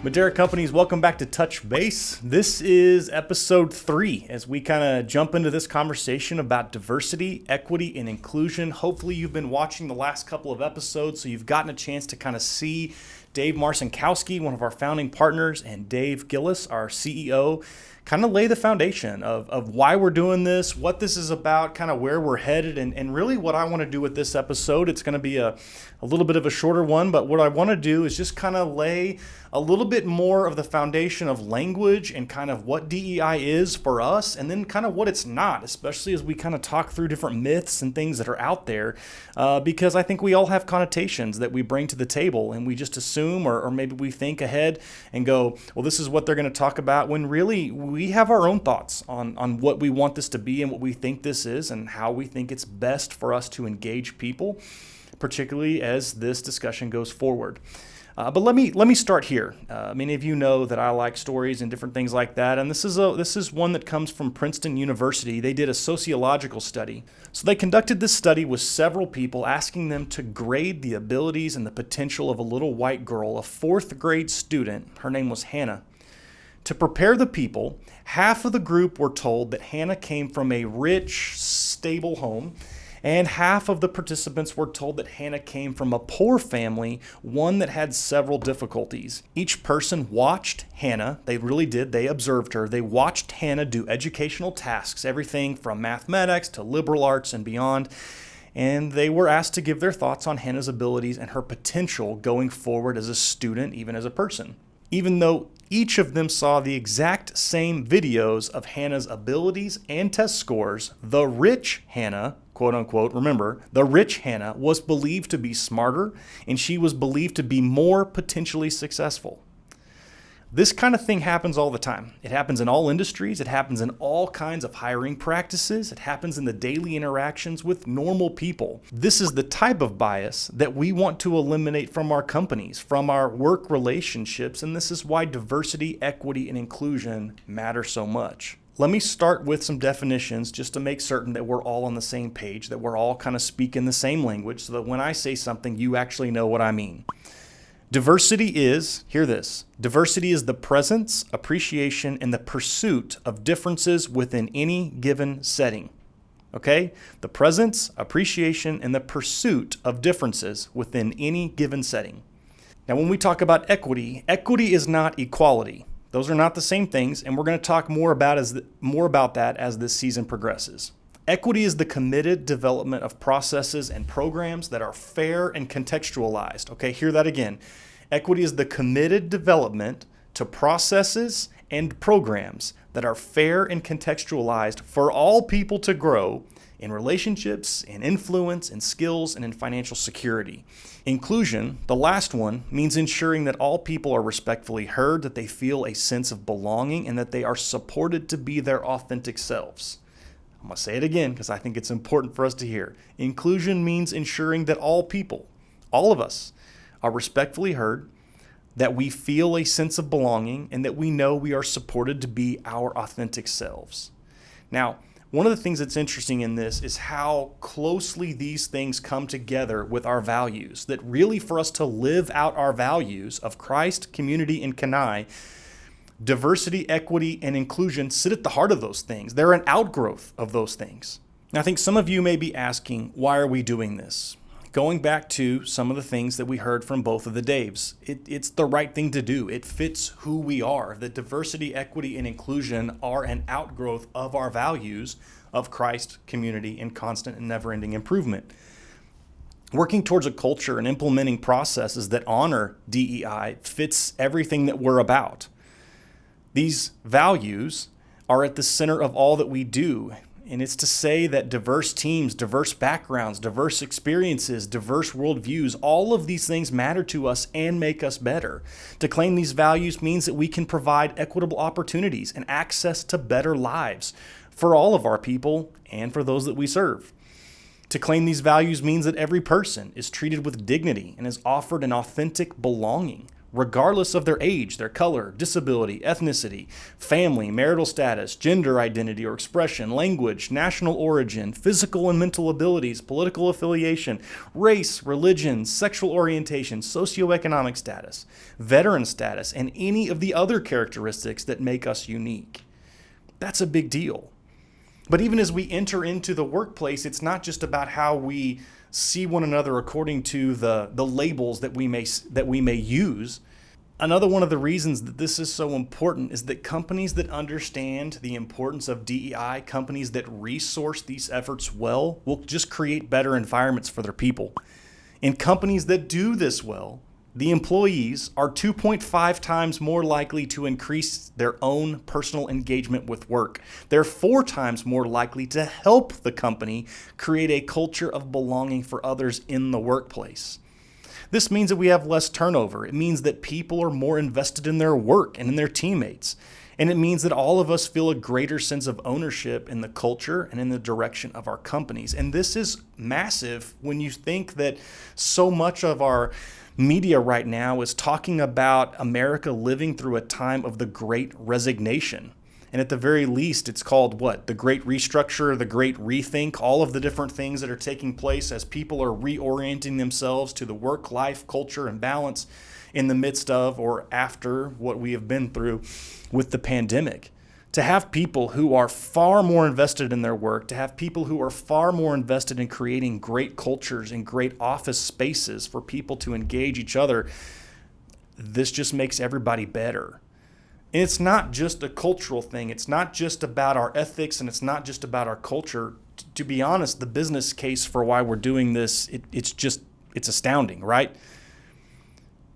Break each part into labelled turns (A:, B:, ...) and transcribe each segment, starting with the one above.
A: Madera Companies, welcome back to Touch Base. This is episode 3 as we kind of jump into this conversation about diversity, equity, and inclusion. Hopefully you've been watching the last couple of episodes, so you've gotten a chance to kind of see Dave Marcinkowski, one of our founding partners, and Dave Gillis, our CEO, kind of lay the foundation of why we're doing this, what this is about, kind of where we're headed, and really what I want to do with this episode. It's going to be a little bit of a shorter one, but what I want to do is just kind of lay a little bit more of the foundation of language and kind of what DEI is for us, and then kind of what it's not, especially as we kind of talk through different myths and things that are out there, because I think we all have connotations that we bring to the table, and we just assume, or maybe we think ahead and go, well, this is what they're going to talk about, when really we have our own thoughts on what we want this to be and what we think this is and how we think it's best for us to engage people, particularly as this discussion goes forward. But let me start here. Many of you know that I like stories and different things like that, and this is one that comes from Princeton University. They did a sociological study. So they conducted this study with several people, asking them to grade the abilities and the potential of a little white girl, a 4th grade student. Her name was Hannah. To prepare the people, half of the group were told that Hannah came from a rich, stable home, and half of the participants were told that Hannah came from a poor family, one that had several difficulties. Each person watched Hannah. They really did. They observed her. They watched Hannah do educational tasks, everything from mathematics to liberal arts and beyond. And they were asked to give their thoughts on Hannah's abilities and her potential going forward as a student, even as a person. Even though each of them saw the exact same videos of Hannah's abilities and test scores, the rich Hannah, quote unquote, remember, the rich Hannah was believed to be smarter, and she was believed to be more potentially successful. This kind of thing happens all the time. It happens in all industries. It happens in all kinds of hiring practices. It happens in the daily interactions with normal people. This is the type of bias that we want to eliminate from our companies, from our work relationships, and this is why diversity, equity, and inclusion matter so much. Let me start with some definitions just to make certain that we're all on the same page, that we're all kind of speaking the same language, so that when I say something, you actually know what I mean. Diversity is, hear this, diversity is the presence, appreciation, and the pursuit of differences within any given setting. Okay? The presence, appreciation, and the pursuit of differences within any given setting. Now, when we talk about equity, equity is not equality. Those are not the same things, and we're going to talk more about that as this season progresses. Equity is the committed development of processes and programs that are fair and contextualized. Okay, hear that again. Equity is the committed development to processes and programs that are fair and contextualized for all people to grow in relationships, in influence, in skills, and in financial security. Inclusion, the last one, means ensuring that all people are respectfully heard, that they feel a sense of belonging, and that they are supported to be their authentic selves. I'm going to say it again because I think it's important for us to hear. Inclusion means ensuring that all people, all of us, are respectfully heard, that we feel a sense of belonging, and that we know we are supported to be our authentic selves. Now, one of the things that's interesting in this is how closely these things come together with our values, that really for us to live out our values of Christ, community, and Kenai, diversity, equity, and inclusion sit at the heart of those things. They're an outgrowth of those things. Now, I think some of you may be asking, why are we doing this? Going back to some of the things that we heard from both of the Daves, it's the right thing to do. It fits who we are. That diversity, equity, and inclusion are an outgrowth of our values of Christ, community, and constant and never-ending improvement. Working towards a culture and implementing processes that honor DEI fits everything that we're about. These values are at the center of all that we do, and it's to say that diverse teams, diverse backgrounds, diverse experiences, diverse worldviews, all of these things matter to us and make us better. To claim these values means that we can provide equitable opportunities and access to better lives for all of our people and for those that we serve. To claim these values means that every person is treated with dignity and is offered an authentic belonging, regardless of their age, their color, disability, ethnicity, family, marital status, gender identity or expression, language, national origin, physical and mental abilities, political affiliation, race, religion, sexual orientation, socioeconomic status, veteran status, and any of the other characteristics that make us unique. That's a big deal. But even as we enter into the workplace, it's not just about how we see one another according to the labels that we may use. Another one of the reasons that this is so important is that companies that understand the importance of DEI, companies that resource these efforts well, will just create better environments for their people. In companies that do this well, the employees are 2.5 times more likely to increase their own personal engagement with work. They're 4 times more likely to help the company create a culture of belonging for others in the workplace. This means that we have less turnover. It means that people are more invested in their work and in their teammates. And it means that all of us feel a greater sense of ownership in the culture and in the direction of our companies. And this is massive when you think that so much of our media right now is talking about America living through a time of the Great Resignation. And at the very least, it's called what? The Great Restructure, the Great Rethink, all of the different things that are taking place as people are reorienting themselves to the work-life culture and balance in the midst of or after what we have been through with the pandemic. To have people who are far more invested in their work, to have people who are far more invested in creating great cultures and great office spaces for people to engage each other, this just makes everybody better. And it's not just a cultural thing. It's not just about our ethics and it's not just about our culture. To be honest, the business case for why we're doing this, it's astounding, right?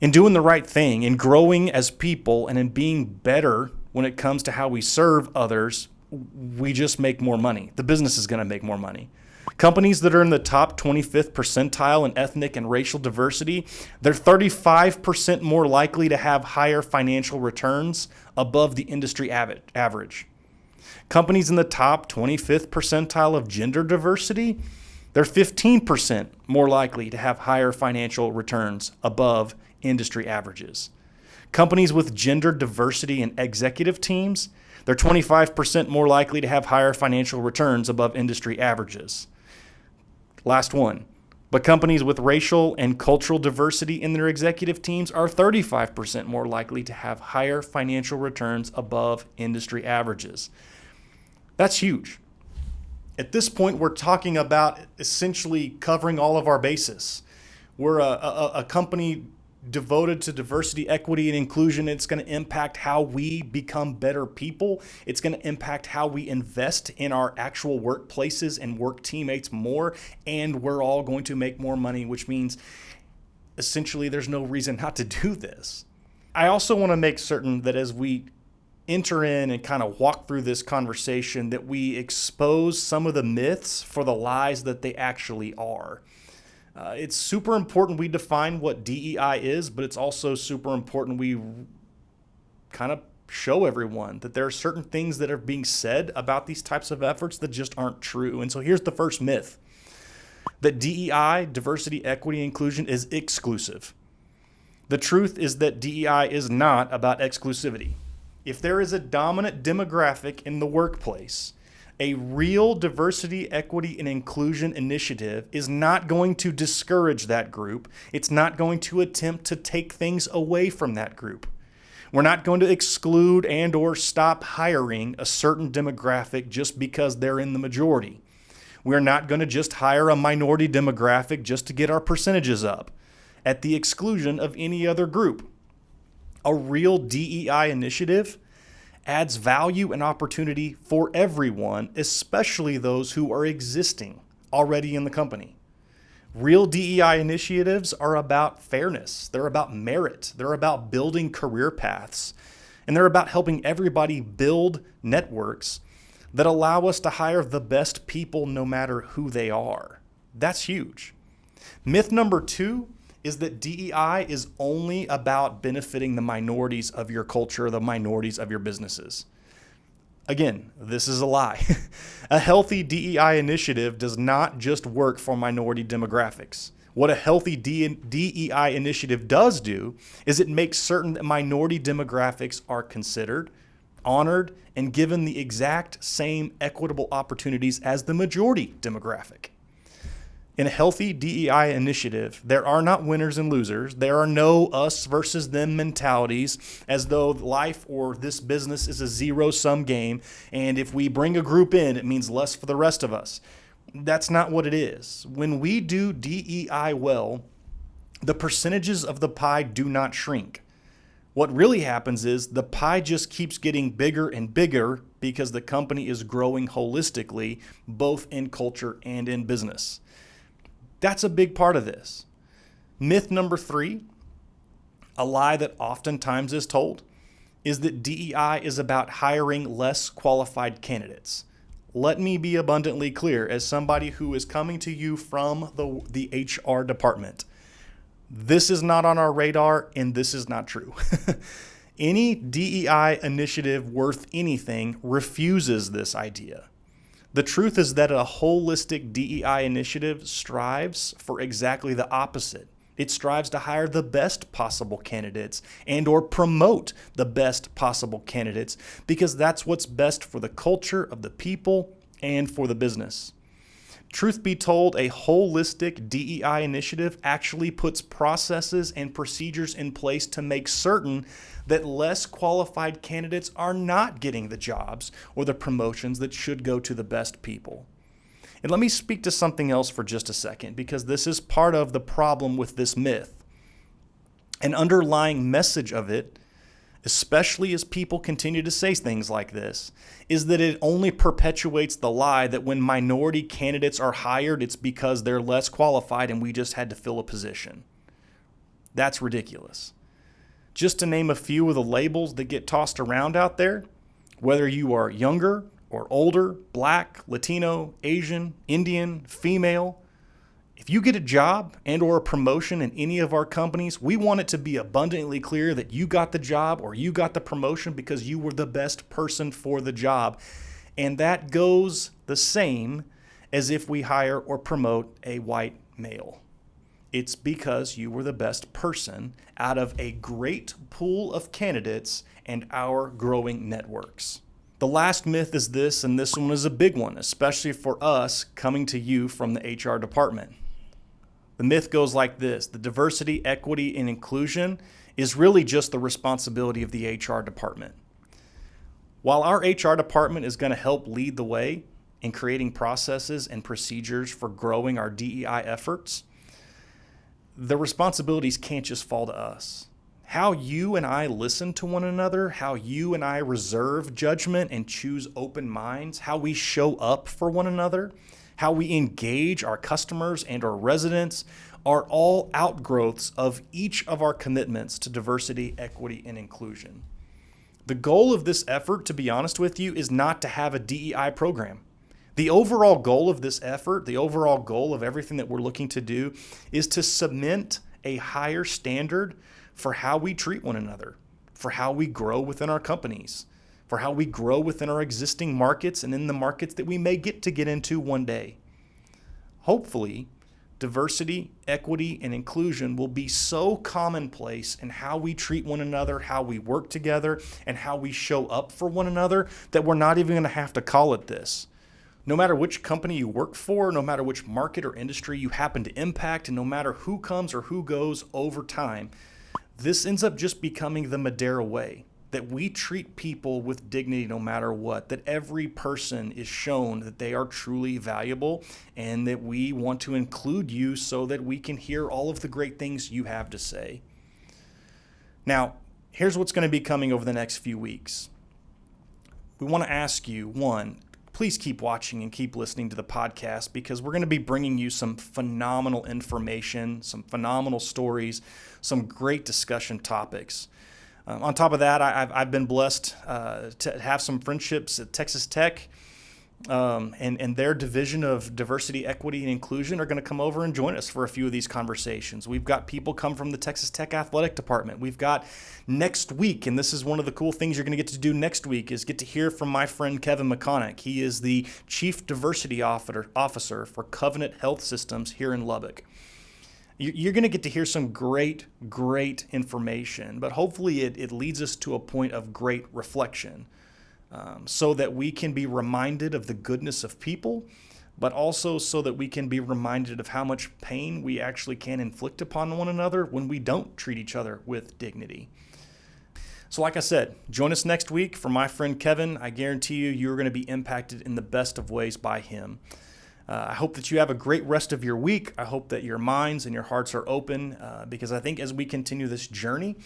A: In doing the right thing, in growing as people, and in being better when it comes to how we serve others, we just make more money. The business is going to make more money. Companies that are in the top 25th percentile in ethnic and racial diversity, they're 35% more likely to have higher financial returns above the industry average. Companies in the top 25th percentile of gender diversity, they're 15% more likely to have higher financial returns above industry averages. Companies with gender diversity in executive teams, they're 25% more likely to have higher financial returns above industry averages. Last one. But companies with racial and cultural diversity in their executive teams are 35% more likely to have higher financial returns above industry averages. That's huge. At this point, we're talking about essentially covering all of our bases. We're a company devoted to diversity, equity, and inclusion. It's going to impact how we become better people. It's going to impact how we invest in our actual workplaces and work teammates more. And we're all going to make more money, which means essentially there's no reason not to do this. I also want to make certain that as we enter in and kind of walk through this conversation, that we expose some of the myths for the lies that they actually are. It's super important we define what DEI is, but it's also super important we kind of show everyone that there are certain things that are being said about these types of efforts that just aren't true. And so here's the first myth, that DEI, diversity, equity, inclusion, is exclusive. The truth is that DEI is not about exclusivity. If there is a dominant demographic in the workplace, a real diversity, equity, and inclusion initiative is not going to discourage that group. It's not going to attempt to take things away from that group. We're not going to exclude and or stop hiring a certain demographic just because they're in the majority. We're not going to just hire a minority demographic just to get our percentages up at the exclusion of any other group. A real DEI initiative adds value and opportunity for everyone, especially those who are existing already in the company. Real DEI initiatives are about fairness. They're about merit. They're about building career paths. And they're about helping everybody build networks that allow us to hire the best people no matter who they are. That's huge. Myth number 2 is that DEI is only about benefiting the minorities of your culture, the minorities of your businesses. Again, this is a lie. A healthy DEI initiative does not just work for minority demographics. What a healthy DEI initiative does do is it makes certain that minority demographics are considered, honored, and given the exact same equitable opportunities as the majority demographic. In a healthy DEI initiative, there are not winners and losers. There are no us versus them mentalities, as though life or this business is a zero-sum game, and if we bring a group in, it means less for the rest of us. That's not what it is. When we do DEI well, the percentages of the pie do not shrink. What really happens is the pie just keeps getting bigger and bigger because the company is growing holistically, both in culture and in business. That's a big part of this. Myth number 3, a lie that oftentimes is told, is that DEI is about hiring less qualified candidates. Let me be abundantly clear as somebody who is coming to you from the HR department. This is not on our radar, and this is not true. Any DEI initiative worth anything refuses this idea. The truth is that a holistic DEI initiative strives for exactly the opposite. It strives to hire the best possible candidates and or promote the best possible candidates because that's what's best for the culture of the people and for the business. Truth be told, a holistic DEI initiative actually puts processes and procedures in place to make certain that less qualified candidates are not getting the jobs or the promotions that should go to the best people. And let me speak to something else for just a second, because this is part of the problem with this myth. An underlying message of it, especially as people continue to say things like this, is that it only perpetuates the lie that when minority candidates are hired, it's because they're less qualified and we just had to fill a position. That's ridiculous. Just to name a few of the labels that get tossed around out there, whether you are younger or older, Black, Latino, Asian, Indian, female, if you get a job and or a promotion in any of our companies, we want it to be abundantly clear that you got the job or you got the promotion because you were the best person for the job. And that goes the same as if we hire or promote a white male. It's because you were the best person out of a great pool of candidates and our growing networks. The last myth is this, and this one is a big one, especially for us coming to you from the HR department. The myth goes like this: the diversity, equity, and inclusion is really just the responsibility of the HR department. While our HR department is going to help lead the way in creating processes and procedures for growing our DEI efforts, the responsibilities can't just fall to us. How you and I listen to one another, how you and I reserve judgment and choose open minds, how we show up for one another, how we engage our customers and our residents are all outgrowths of each of our commitments to diversity, equity, and inclusion. The goal of this effort, to be honest with you, is not to have a DEI program. The overall goal of this effort, the overall goal of everything that we're looking to do, is to cement a higher standard for how we treat one another, for how we grow within our companies, for how we grow within our existing markets and in the markets that we may get into one day. Hopefully, diversity, equity, and inclusion will be so commonplace in how we treat one another, how we work together, and how we show up for one another that we're not even going to have to call it this. No matter which company you work for, no matter which market or industry you happen to impact, and no matter who comes or who goes over time, this ends up just becoming the Madera way, that we treat people with dignity no matter what, that every person is shown that they are truly valuable, and that we want to include you so that we can hear all of the great things you have to say. Now, here's what's going to be coming over the next few weeks. We want to ask you, one, please keep watching and keep listening to the podcast, because we're going to be bringing you some phenomenal information, some phenomenal stories, some great discussion topics. On top of that, I've been blessed to have some friendships at Texas Tech, and their division of diversity, equity, and inclusion are going to come over and join us for a few of these conversations. We've got people come from the Texas Tech Athletic Department. We've got next week, and this is one of the cool things you're going to get to do next week, is get to hear from my friend Kevin McConaughey. He is the Chief Diversity Officer for Covenant Health Systems here in Lubbock. You're going to get to hear some great information, but hopefully it leads us to a point of great reflection, so that we can be reminded of the goodness of people, but also so that we can be reminded of how much pain we actually can inflict upon one another when we don't treat each other with dignity. So like I said, join us next week for my friend Kevin. I guarantee you're going to be impacted in the best of ways by him. I hope that you have a great rest of your week. I hope that your minds and your hearts are open, because I think as we continue this journey,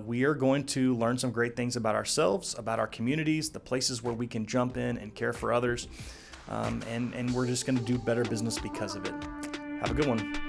A: we are going to learn some great things about ourselves, about our communities, the places where we can jump in and care for others, and we're just going to do better business because of it. Have a good one.